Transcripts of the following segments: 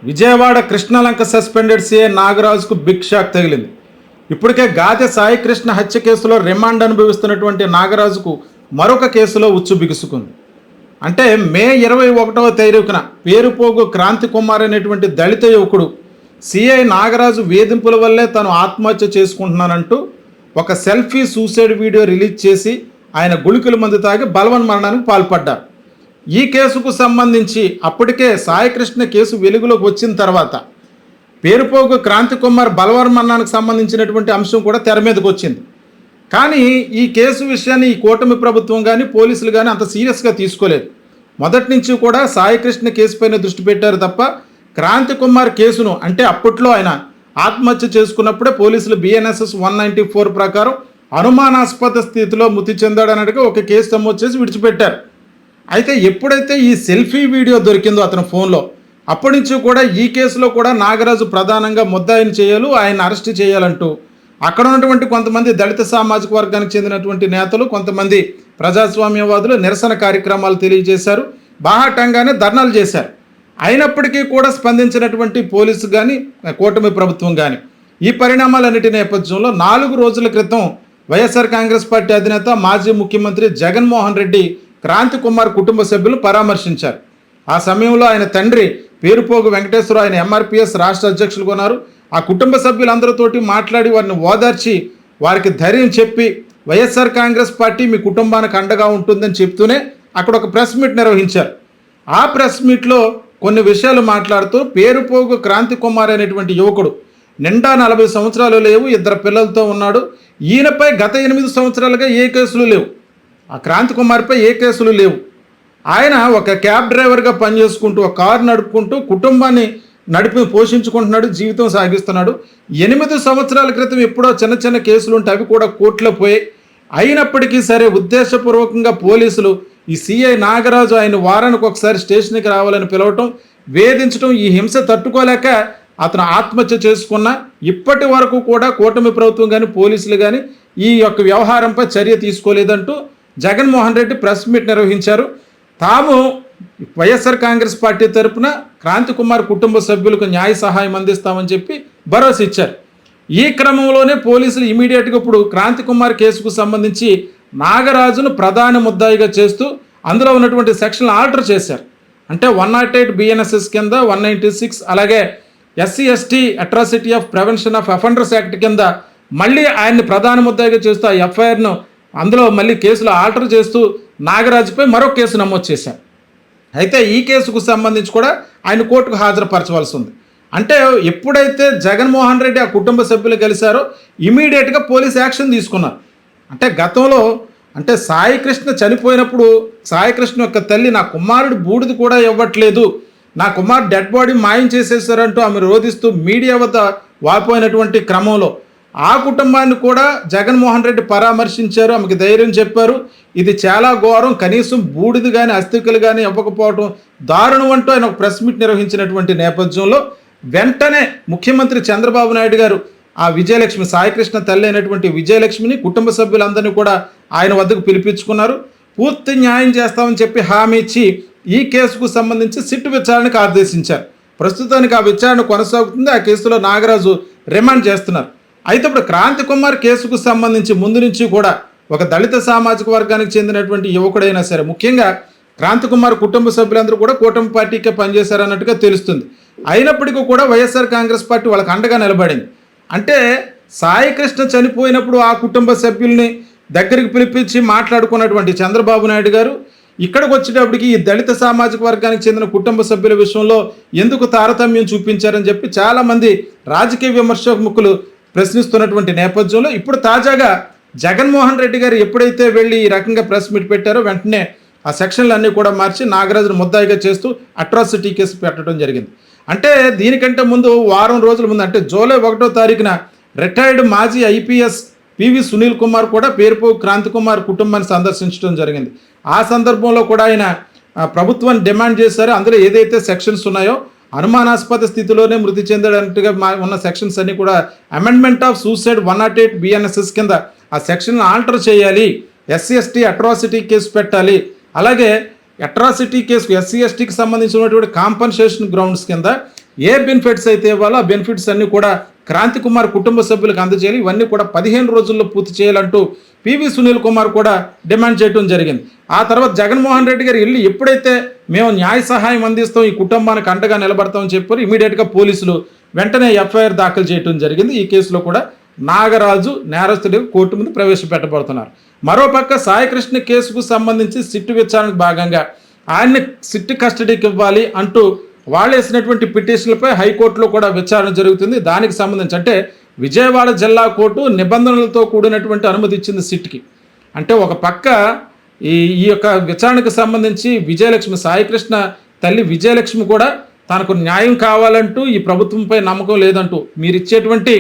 Vijayawada Krishnalanka suspended CI నాగరాజుకు big shock తగిలింది. ఇప్పటికే గాదె సాయికృష్ణ హత్య కేసులో రిమాండ్ అనుభవిస్తున్నటువంటి నాగరాజుకు మరొక కేసులో ఉచ్చు బిగుసుకుంది. అంటే మే 21వ తారీఖున పేరుపోగు క్రాంతి కుమార్ అనేటువంటి దళిత యువకుడు సిఐ నాగరాజు వేధింపుల వల్లే తను ఆత్మహత్య చేసుకుంటున్నానంటూ ఒక సెల్ఫీ సూసైడ్ వీడియో రిలీజ్ చేసి ఆయన గుళికల మందు తాగి బలవన్ మరణానికి పాల్పడ్డారు. ఈ కేసుకు సంబంధించి అప్పటికే సాయికృష్ణ కేసు వెలుగులోకి వచ్చిన తర్వాత పేరుపోగు క్రాంతి కుమార్ బలవన్ మరణానికి సంబంధించినటువంటి అంశం కూడా తెర మీదకి వచ్చింది. కానీ ఈ కేసు విషయాన్ని ఈ కూటమి ప్రభుత్వం కానీ పోలీసులు కానీ అంత సీరియస్గా తీసుకోలేదు. మొదటి నుంచి కూడా సాయికృష్ణ కేసు పైన దృష్టి పెట్టారు తప్ప క్రాంతి కుమార్ కేసును, అంటే అప్పట్లో ఆయన ఆత్మహత్య చేసుకున్నప్పుడే పోలీసులు BNSS 194 ప్రకారం అనుమానాస్పద స్థితిలో మృతి చెందాడన్నట్టుగా ఒక కేసు నమోదు చేసి విడిచిపెట్టారు. అయితే ఎప్పుడైతే ఈ సెల్ఫీ వీడియో దొరికిందో అతని ఫోన్లో, అప్పటి నుంచి కూడా ఈ కేసులో కూడా నాగరాజు ప్రధానంగా ముద్దాయిని చేయాలి, ఆయన అరెస్ట్ చేయాలంటూ అక్కడ ఉన్నటువంటి కొంతమంది దళిత సామాజిక వర్గానికి చెందినటువంటి నేతలు, కొంతమంది ప్రజాస్వామ్యవాదులు నిరసన కార్యక్రమాలు తెలియజేశారు, బాహాటంగానే ధర్నాలు చేశారు. అయినప్పటికీ కూడా స్పందించినటువంటి పోలీసు కానీ కూటమి ప్రభుత్వం కానీ ఈ పరిణామాలన్నిటి నేపథ్యంలో 4 రోజుల క్రితం వైఎస్ఆర్ కాంగ్రెస్ పార్టీ అధినేత మాజీ ముఖ్యమంత్రి జగన్మోహన్ రెడ్డి క్రాంతి కుమార్ కుటుంబ సభ్యులు పరామర్శించారు. ఆ సమయంలో ఆయన తండ్రి పేరుపోగు వెంకటేశ్వరరావు ఆయన MRPS రాష్ట్ర అధ్యక్షులుగా ఉన్నారు. ఆ కుటుంబ సభ్యులందరితోటి మాట్లాడి వారిని ఓదార్చి వారికి ధైర్యం చెప్పి వైఎస్ఆర్ కాంగ్రెస్ పార్టీ మీ కుటుంబానికి అండగా ఉంటుందని చెప్తూనే అక్కడ ఒక ప్రెస్ మీట్ నిర్వహించారు. ఆ ప్రెస్ మీట్లో కొన్ని విషయాలు మాట్లాడుతూ పేరుపోగు క్రాంతి కుమార్ అనేటువంటి యువకుడు నిండా 40 సంవత్సరాలు లేవు, 2 పిల్లలతో ఉన్నాడు. ఈయనపై గత 8 సంవత్సరాలుగా ఏ కేసులు లేవు, ఆ క్రాంతి కుమార్పై ఏ కేసులు లేవు. ఆయన ఒక క్యాబ్ డ్రైవర్గా పనిచేసుకుంటూ ఒక కారు నడుపుకుంటూ కుటుంబాన్ని పోషించుకుంటున్నాడు, జీవితం సాగిస్తున్నాడు. 8 సంవత్సరాల క్రితం ఎప్పుడో చిన్న చిన్న కేసులు ఉంటే అవి కూడా కోర్టులో పోయాయి. అయినప్పటికీ సరే ఉద్దేశపూర్వకంగా పోలీసులు ఈ సిఐ నాగరాజు ఆయన వారానికి ఒకసారి స్టేషన్కి రావాలని పిలవటం, వేధించడం, ఈ హింస తట్టుకోలేక అతను ఆత్మహత్య చేసుకున్న ఇప్పటి వరకు కూడా కూటమి ప్రభుత్వం కానీ పోలీసులు కానీ ఈ యొక్క వ్యవహారంపై చర్య తీసుకోలేదంటూ జగన్మోహన్ రెడ్డి ప్రెస్ మీట్ నిర్వహించారు. తాము వైఎస్ఆర్ కాంగ్రెస్ పార్టీ తరఫున క్రాంతి కుమార్ కుటుంబ సభ్యులకు న్యాయ సహాయం అందిస్తామని చెప్పి భరోసా ఇచ్చారు. ఈ క్రమంలోనే పోలీసులు ఇమీడియట్గా ఇప్పుడు క్రాంతి కుమార్ కేసుకు సంబంధించి నాగరాజును ప్రధాన ముద్దాయిగా చేస్తూ అందులో ఉన్నటువంటి సెక్షన్లు ఆల్టర్ చేశారు. అంటే 108 BNSS కింద 196, అలాగే SC/ST atrocity of prevention of offenders act కింద మళ్ళీ ఆయన్ని ప్రధాన ముద్దాయిగా చేస్తూ ఆ FIRను అందులో మళ్ళీ కేసులు ఆల్టర్ చేస్తూ నాగరాజుపై మరొక కేసు నమోదు చేశారు. అయితే ఈ కేసుకు సంబంధించి కూడా ఆయన కోర్టుకు హాజరుపరచవలసి ఉంది. అంటే ఎప్పుడైతే జగన్మోహన్ రెడ్డి ఆ కుటుంబ సభ్యులు కలిశారో ఇమీడియట్గా పోలీస్ యాక్షన్ తీసుకున్నారు. అంటే గతంలో అంటే సాయికృష్ణ చనిపోయినప్పుడు సాయికృష్ణ యొక్క తల్లి నా కుమారుడు బూడిద కూడా ఇవ్వట్లేదు, నా కుమారుడు డెడ్ బాడీ మాయం చేసేసారంటూ ఆమె రోధిస్తూ మీడియా వద్ద వాపోయినటువంటి క్రమంలో ఆ కుటుంబాన్ని కూడా జగన్మోహన్ రెడ్డి పరామర్శించారు, ఆమెకు ధైర్యం చెప్పారు. ఇది చాలా ఘోరం, కనీసం బూడిద కానీ అస్థికలు కానీ ఇవ్వకపోవడం దారుణం అంటూ ఆయన ఒక ప్రెస్ మీట్ నిర్వహించినటువంటి నేపథ్యంలో వెంటనే ముఖ్యమంత్రి చంద్రబాబు నాయుడు గారు ఆ విజయలక్ష్మి, సాయికృష్ణ తల్లి అయినటువంటి విజయలక్ష్మిని, కుటుంబ సభ్యులందరినీ కూడా ఆయన వద్దకు పిలిపించుకున్నారు. పూర్తి న్యాయం చేస్తామని చెప్పి హామీ ఇచ్చి ఈ కేసుకు సంబంధించి సిట్ విచారణకు ఆదేశించారు. ప్రస్తుతానికి ఆ విచారణ కొనసాగుతుంది. ఆ కేసులో నాగరాజు రిమాండ్ చేస్తున్నారు. అయితే ఇప్పుడు క్రాంతి కుమార్ కేసుకు సంబంధించి ముందు నుంచి కూడా ఒక దళిత సామాజిక వర్గానికి చెందినటువంటి యువకుడైనా సరే, ముఖ్యంగా క్రాంతి కుమార్ కుటుంబ సభ్యులందరూ కూడా కూటమి పార్టీకే పనిచేశారన్నట్టుగా తెలుస్తుంది. అయినప్పటికీ కూడా వైఎస్ఆర్ కాంగ్రెస్ పార్టీ వాళ్ళకి అండగా నిలబడింది. అంటే సాయికృష్ణ చనిపోయినప్పుడు ఆ కుటుంబ సభ్యుల్ని దగ్గరికి పిలిపించి మాట్లాడుకున్నటువంటి చంద్రబాబు నాయుడు గారు ఇక్కడికి వచ్చేటప్పటికి ఈ దళిత సామాజిక వర్గానికి చెందిన కుటుంబ సభ్యుల విషయంలో ఎందుకు తారతమ్యం చూపించారని చెప్పి చాలామంది రాజకీయ విమర్శకులు ప్రశ్నిస్తున్నటువంటి నేపథ్యంలో ఇప్పుడు తాజాగా జగన్మోహన్ రెడ్డి గారు ఎప్పుడైతే వెళ్ళి ఈ రకంగా ప్రెస్ మీట్ పెట్టారో వెంటనే ఆ సెక్షన్లన్నీ కూడా మార్చి నాగరాజును ముద్దాయిగా చేస్తూ అట్రాసిటీ కేసు పెట్టడం జరిగింది. అంటే దీనికంటే ముందు వారం రోజుల ముందు, అంటే జూలై 1వ తారీఖున రిటైర్డ్ మాజీ IPS PV సునీల్ కుమార్ కూడా పేరుపోగు క్రాంతి కుమార్ కుటుంబాన్ని సందర్శించడం జరిగింది. ఆ సందర్భంలో కూడా ఆయన ప్రభుత్వాన్ని డిమాండ్ చేశారు. అందులో ఏదైతే సెక్షన్స్ ఉన్నాయో అనుమానాస్పద స్థితిలోనే మృతి చెందడానికి ఉన్న సెక్షన్స్ అన్ని కూడా అమెండ్మెంట్ ఆఫ్ సూసైడ్ 108 BNSS కింద ఆ సెక్షన్ ఆల్టర్ చేయాలి, SC/ST అట్రాసిటీ కేసు పెట్టాలి, అలాగే అట్రాసిటీ కేసుకు SC/STకి సంబంధించినటువంటి కాంపన్సేషన్ గ్రౌండ్స్ కింద ఏ బెనిఫిట్స్ అయితే ఇవ్వాలో ఆ బెనిఫిట్స్ అన్నీ కూడా క్రాంతి కుమార్ కుటుంబ సభ్యులకు అందజేయాలి. ఇవన్నీ కూడా 15 రోజుల్లో పూర్తి చేయాలంటూ పివి సునీల్ కుమార్ కూడా డిమాండ్ చేయడం జరిగింది. ఆ తర్వాత జగన్మోహన్ రెడ్డి గారు వెళ్ళి ఎప్పుడైతే మేము న్యాయ సహాయం అందిస్తాం, ఈ కుటుంబానికి అండగా నిలబడతామని చెప్పారు, ఇమీడియట్గా పోలీసులు వెంటనే ఎఫ్ఐఆర్ దాఖలు చేయడం జరిగింది. ఈ కేసులో కూడా నాగరాజు నేరస్తుడిగా కోర్టు ముందు ప్రవేశపెట్టబడుతున్నారు. మరోపక్క సాయికృష్ణ కేసుకు సంబంధించి సిట్టు విచారణకు భాగంగా ఆయన్ని సిట్టు కస్టడీకి ఇవ్వాలి అంటూ వాళ్ళు వేసినటువంటి పిటిషన్లపై హైకోర్టులో కూడా విచారణ జరుగుతుంది. దానికి సంబంధించి అంటే విజయవాడ జిల్లా కోర్టు నిబంధనలతో కూడినటువంటి అనుమతి ఇచ్చింది సిట్కి. అంటే ఒక పక్క ఈ యొక్క విచారణకు సంబంధించి విజయలక్ష్మి, సాయికృష్ణ తల్లి విజయలక్ష్మి కూడా తనకు న్యాయం కావాలంటూ, ఈ ప్రభుత్వంపై నమ్మకం లేదంటూ, మీరు ఇచ్చేటువంటి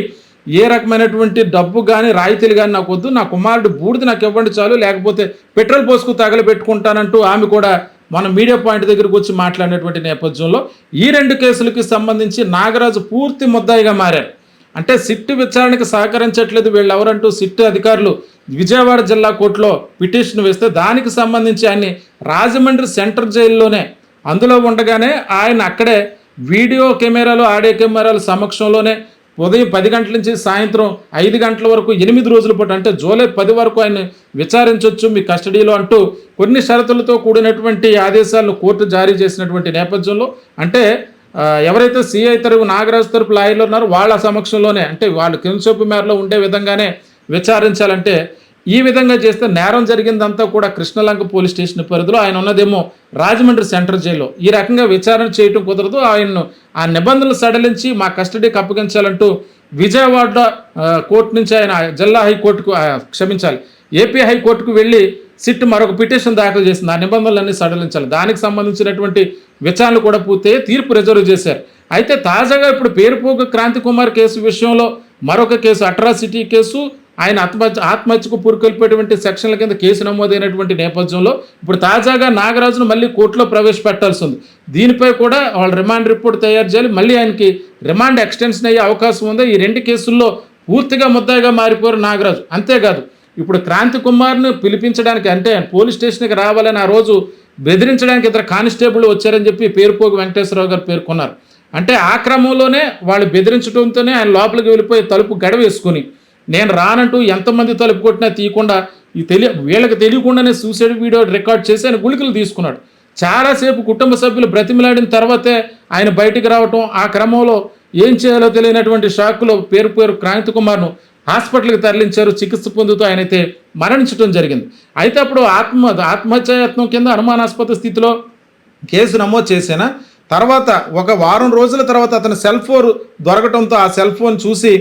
ఏ రకమైనటువంటి డబ్బు కానీ రాయితీలు కానీ నాకు వద్దు, నా కుమారుడు బూడిద నాకు ఇవ్వండి చాలు, లేకపోతే పెట్రోల్ పోసుకు తగలబెట్టుకుంటానంటూ ఆమె కూడా మన మీడియా పాయింట్ దగ్గరకు వచ్చి మాట్లాడినటువంటి నేపథ్యంలో ఈ 2 కేసులకి సంబంధించి నాగరాజు పూర్తి ముద్దాయిగా మారారు. అంటే సిట్టు విచారణకు సహకరించట్లేదు వీళ్ళు ఎవరంటూ సిట్టు అధికారులు విజయవాడ జిల్లా కోర్టులో పిటిషన్ వేస్తే దానికి సంబంధించి ఆయన్ని రాజమండ్రి సెంట్రల్ జైల్లోనే అందులో ఉండగానే ఆయన అక్కడే వీడియో కెమెరాలు, ఆడియో కెమెరాల సమక్షంలోనే ఉదయం 10 గంటల నుంచి సాయంత్రం 5 గంటల వరకు 8 రోజుల పాటు, అంటే జూలై 10 వరకు ఆయన విచారించవచ్చు మీ కస్టడీలో అంటూ కొన్ని షరతులతో కూడినటువంటి ఆదేశాలను కోర్టు జారీ చేసినటువంటి నేపథ్యంలో, అంటే ఎవరైతే సిఐ తరపు నాగరాజు తరపు లాయర్లు ఉన్నారో వాళ్ళ సమక్షంలోనే, అంటే వాళ్ళు కిందచూపు మేరలో ఉండే విధంగానే విచారించాలంటే ఈ విధంగా చేస్తే నేరం జరిగిందంతా కూడా కృష్ణలంక పోలీస్ స్టేషన్ పరిధిలో, ఆయన ఉన్నదేమో రాజమండ్రి సెంట్రల్ జైల్లో. ఈ రకంగా విచారణ చేయటం కుదరదు, ఆయన్ను ఆ నిబంధనలు సడలించి మా కస్టడీకి అప్పగించాలంటూ విజయవాడ కోర్టు నుంచి ఆయన జిల్లా హైకోర్టుకు ఏపీ హైకోర్టుకు వెళ్ళి సిట్ మరొక పిటిషన్ దాఖలు చేసింది. ఆ నిబంధనలన్నీ సడలించాలి, దానికి సంబంధించినటువంటి విచారణలు కూడా పూర్తయి తీర్పు రిజర్వ్ చేశారు. అయితే తాజాగా ఇప్పుడు పేరుపోగు క్రాంతి కుమార్ కేసు విషయంలో మరొక కేసు, అట్రాసిటీ కేసు, ఆయన ఆత్మహత్యకు పురుకొల్పేటువంటి సెక్షన్ల కింద కేసు నమోదైనటువంటి నేపథ్యంలో ఇప్పుడు తాజాగా నాగరాజును మళ్ళీ కోర్టులో ప్రవేశపెట్టాల్సి ఉంది. దీనిపై కూడా వాళ్ళు రిమాండ్ రిపోర్ట్ తయారు చేయాలి, మళ్ళీ ఆయనకి రిమాండ్ ఎక్స్టెన్షన్ అయ్యే అవకాశం ఉంది. ఈ 2 కేసుల్లో పూర్తిగా ముద్దాయిగా మారిపోయారు నాగరాజు. అంతేకాదు ఇప్పుడు క్రాంతి కుమార్ను పిలిపించడానికి, అంటే పోలీస్ స్టేషన్కి రావాలని ఆ రోజు బెదిరించడానికి 2 కానిస్టేబుల్ వచ్చారని చెప్పి పేరుపోగు వెంకటేశ్వరరావు గారు పేర్కొన్నారు. అంటే ఆ క్రమంలోనే వాళ్ళు బెదిరించడంతోనే ఆయన లోపలికి వెళ్ళిపోయి తలుపు గడవ వేసుకుని నేను రానంటూ ఎంతమంది తలుపు కొట్టినా తీయకుండా వీళ్ళకి తెలియకుండానే సూసైడ్ వీడియో రికార్డ్ చేసి ఆయన గుళికలు తీసుకున్నాడు. చాలాసేపు కుటుంబ సభ్యులు బ్రతిమిలాడిన తర్వాతే ఆయన బయటికి రావటం, ఆ క్రమంలో ఏం చేయాలో తెలియనటువంటి షాక్లో పేరు క్రాంతి కుమార్ను హాస్పిటల్కి తరలించారు. చికిత్స పొందుతూ ఆయనైతే మరణించడం జరిగింది. అయితే అప్పుడు ఆత్మహత్యాయత్నం కింద అనుమానాస్పద స్థితిలో కేసు నమోదు చేసిన తర్వాత ఒక వారం రోజుల తర్వాత అతని సెల్ ఫోన్ దొరకటంతో ఆ సెల్ ఫోన్ చూసి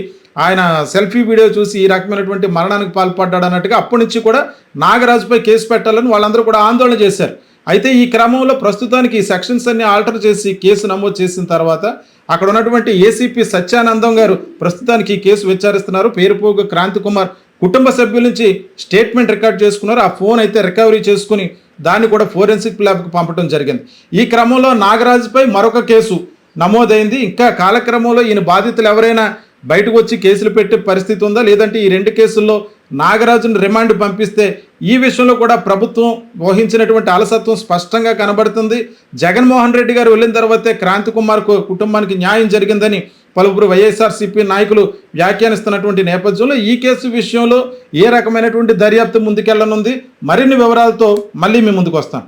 ఆయన సెల్ఫీ వీడియో చూసి ఈ రకమైనటువంటి మరణానికి పాల్పడ్డాడు అన్నట్టుగా అప్పటి నుంచి కూడా నాగరాజుపై కేసు పెట్టాలని వాళ్ళందరూ కూడా ఆందోళన చేశారు. అయితే ఈ క్రమంలో ప్రస్తుతానికి ఈ సెక్షన్స్ అన్ని ఆల్టర్ చేసి కేసు నమోదు చేసిన తర్వాత అక్కడ ఉన్నటువంటి ఏసీపీ సత్యానందం గారు ప్రస్తుతానికి ఈ కేసు విచారిస్తున్నారు. పేరుపోగు క్రాంతి కుమార్ కుటుంబ సభ్యుల నుంచి స్టేట్మెంట్ రికార్డ్ చేసుకున్నారు. ఆ ఫోన్ అయితే రికవరీ చేసుకుని దాన్ని కూడా ఫోరెన్సిక్ ల్యాబ్కి పంపడం జరిగింది. ఈ క్రమంలో నాగరాజుపై మరొక కేసు నమోదైంది. ఇంకా కాలక్రమంలో ఈయన బాధితులు ఎవరైనా బయటకు వచ్చి కేసులు పెట్టే పరిస్థితి ఉందా, లేదంటే ఈ 2 కేసుల్లో నాగరాజును రిమాండ్ పంపిస్తే ఈ విషయంలో కూడా ప్రభుత్వం వహించినటువంటి అలసత్వం స్పష్టంగా కనబడుతుంది. జగన్మోహన్ రెడ్డి గారు వెళ్ళిన తర్వాతే క్రాంతి కుమార్ కుటుంబానికి న్యాయం జరిగిందని పలువురు వైఎస్ఆర్సీపీ నాయకులు వ్యాఖ్యానిస్తున్నటువంటి నేపథ్యంలో ఈ కేసు విషయంలో ఏ రకమైనటువంటి దర్యాప్తు ముందుకెళ్లనుంది, మరిన్ని వివరాలతో మళ్ళీ మీ ముందుకు వస్తాను.